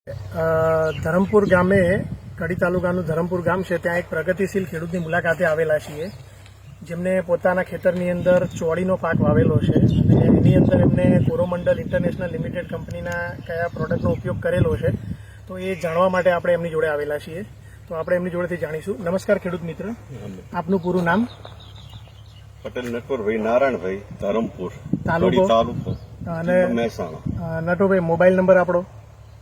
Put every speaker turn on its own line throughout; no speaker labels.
ધરમપુર ગામે કડી તાલુકાનું ધરમપુર ગામ છે, ત્યાં એક પ્રગતિશીલ ખેડૂતની મુલાકાતે આવેલા છીએ, જેમને પોતાના ખેતરની અંદર ચોળીનો પાક વાવેલો છે અને એની અંદર એમને કોરોમંડલ ઇન્ટરનેશનલ લિમિટેડ કંપનીના કયા પ્રોડક્ટનો ઉપયોગ કરેલો છે, તો એ જાણવા માટે આપણે એમની જોડે આવેલા છીએ. તો આપણે એમની જોડેથી જાણીશું. નમસ્કાર ખેડૂત મિત્ર, આપનું પૂરું નામ?
પટેલ નટવરભાઈ નારાયણભાઈ, ધરમપુર
તાલુકો
અને મહેસાણા.
નટુભાઈ, મોબાઈલ નંબર આપણો?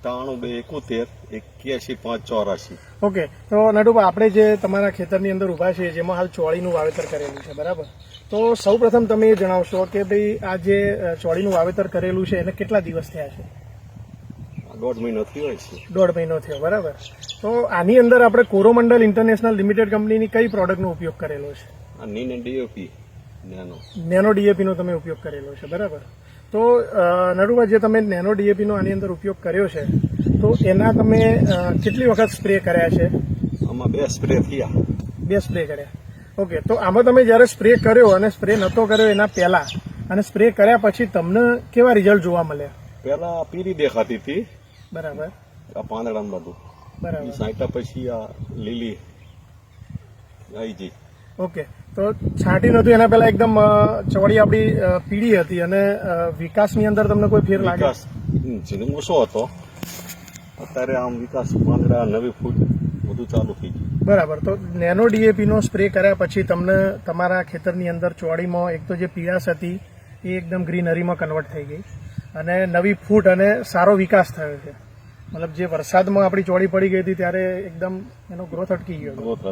9271818584.
ઓકે, તો નટુભાઈ, આપણે જે તમારા ખેતરની અંદર ઉભા છે, જેમાં હાલ ચોળીનું વાવેતર કરેલું છે, બરાબર? તો સૌ પ્રથમ તમે એ જણાવશો કે ભાઈ આ જે ચોળીનું વાવેતર કરેલું છે એને કેટલા દિવસ થયા છે?
1.5 મહિનો થયો છે.
1.5 મહિનો થયો, બરાબર. તો આની અંદર આપણે કોરોમંડલ ઇન્ટરનેશનલ લિમિટેડ કંપનીની કઈ પ્રોડક્ટનો ઉપયોગ કરેલો છે?
ડીએપી
નેનો ડીએપીનો તમે ઉપયોગ કરેલો છે, બરાબર. તો નટુભાઈ, જે તમે નેનો ડીએપીનો આની અંદર ઉપયોગ કર્યો છે, તો એના તમે કેટલી વખત સ્પ્રે કર્યા છે?
આમાં 2 સ્પ્રે થયા.
2 સ્પ્રે કર્યા. ઓકે, તો આમાં તમે જયારે સ્પ્રે કર્યો અને સ્પ્રે નતો કર્યો એના પહેલા અને સ્પ્રે કર્યા પછી તમને કેવા રિઝલ્ટ જોવા મળ્યા?
પેલા પીરી દેખાતી હતી,
બરાબર,
આ પાંદડામાં બધું,
બરાબર.
સાંટા પછી આ લીલી આવી ગઈ.
ઓકે, તો છાંટી નતું એના પહેલા એકદમ ચોળી આપણી પીળી હતી અને વિકાસની અંદર તમને કોઈ ફેર લાગે?
ઓછો હતો. અત્યારે આમ વિકાસ, પાંદડા, નવી ફૂટ બધું ચાલુ થઈ ગયું.
બરાબર. તો નેનો ડીએપીનો સ્પ્રે કર્યા પછી તમને તમારા ખેતરની અંદર ચોળીમાં એક તો જે પીળાશ હતી એ એકદમ ગ્રીનરીમાં કન્વર્ટ થઈ ગઈ અને નવી ફૂટ અને સારો વિકાસ થયો છે. મતલબ જે વરસાદમાં આપણી ચોળી પડી ગઈ હતી ત્યારે એકદમ એનો ગ્રોથ અટકી ગયો હતો.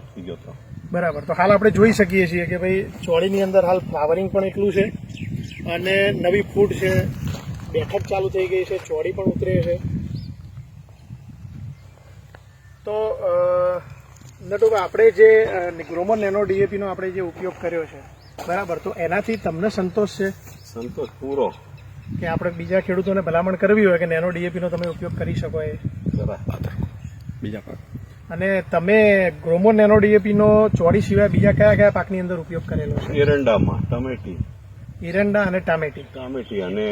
બરાબર. તો હાલ આપણે જોઈ શકીએ છીએ કે ભાઈ ચોળીની અંદર હાલ ફ્લાવરિંગ પણ એટલું છે અને નવી ફૂટ છે, બેઠક ચાલુ થઈ ગઈ છે, ચોળી પણ ઉતરે છે. તો નટુભાઈ, આપણે જે ગ્રોમર નેનો ડીએપીનો આપણે જે ઉપયોગ કર્યો છે, બરાબર, તો એનાથી તમને સંતોષ છે?
સંતોષ પૂરો.
કે આપણે બીજા ખેડૂતોને ભલામણ કરવી હોય કે નેનો ડીએપીનો તમે ઉપયોગ કરી શકો એ
બીજા પાક?
અને તમે ગ્રોમર નેનો ડીએપીનો ચોળી સિવાય બીજા કયા કયા પાકની અંદર ઉપયોગ કરેલો છે?
એરંડામાં ટમેટી,
એરંડા અને ટામેટી
અને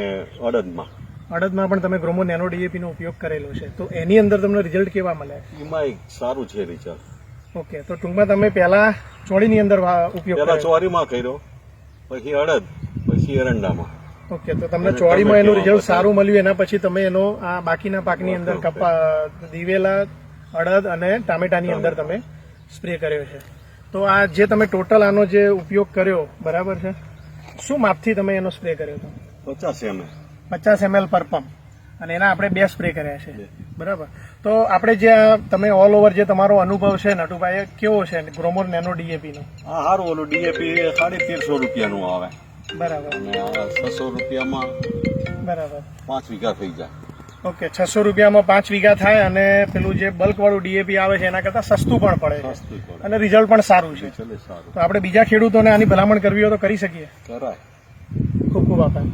અડદમાં.
અડદમાં પણ તમે ગ્રોમર નેનો ડીએપીનો ઉપયોગ કરેલો છે, તો એની અંદર તમને રિઝલ્ટ કેવા મળ્યા?
એમાં સારું છે રિઝલ્ટ.
ઓકે, તો ટૂંકમાં તમે પહેલા ચોળીની અંદર ઉપયોગ કર્યો?
ચોરીમાં કર્યો, પછી અડદ, પછી એરંડામાં.
ઓકે, તો તમને ચોળીમાં એનું રિઝલ્ટ સારું મળ્યું, એના પછી તમે એનો આ બાકીના પાકની અંદર દિવેલા, અડદ અને ટામેટાની અંદર તમે સ્પ્રે કર્યો છે. તો આ જે તમે ટોટલ આનો જે ઉપયોગ કર્યો, બરાબર છે, શું માપથી તમે એનો સ્પ્રે કર્યો હતો?
50 ml.
50 ml પર પંપ, અને એના આપણે 2 સ્પ્રે કર્યા છે, બરાબર. તો આપણે જે તમે ઓલ ઓવર જે તમારો અનુભવ છે નટુભાઈ, કેવો છે ગ્રોમર નેનો ડીએપીનો?
હા, સારું. ઓલું ડીએપી 1350 રૂપિયાનું આવે,
બરાબર,
અને 600 રૂપિયામાં
બરાબર
5 વીઘા થઈ જાય.
ઓકે, 600 રૂપિયામાં 5 વીઘા થાય અને પેલું જે બલ્ક વાળું ડીએપી આવે છે એના કરતાં સસ્તું પણ પડે છે અને રિઝલ્ટ પણ સારું છે. તો આપણે બીજા ખેડૂતોને આની ભલામણ કરવી હોય તો કરી શકીએ?
કરાય.
ખૂબ ખૂબ આભાર.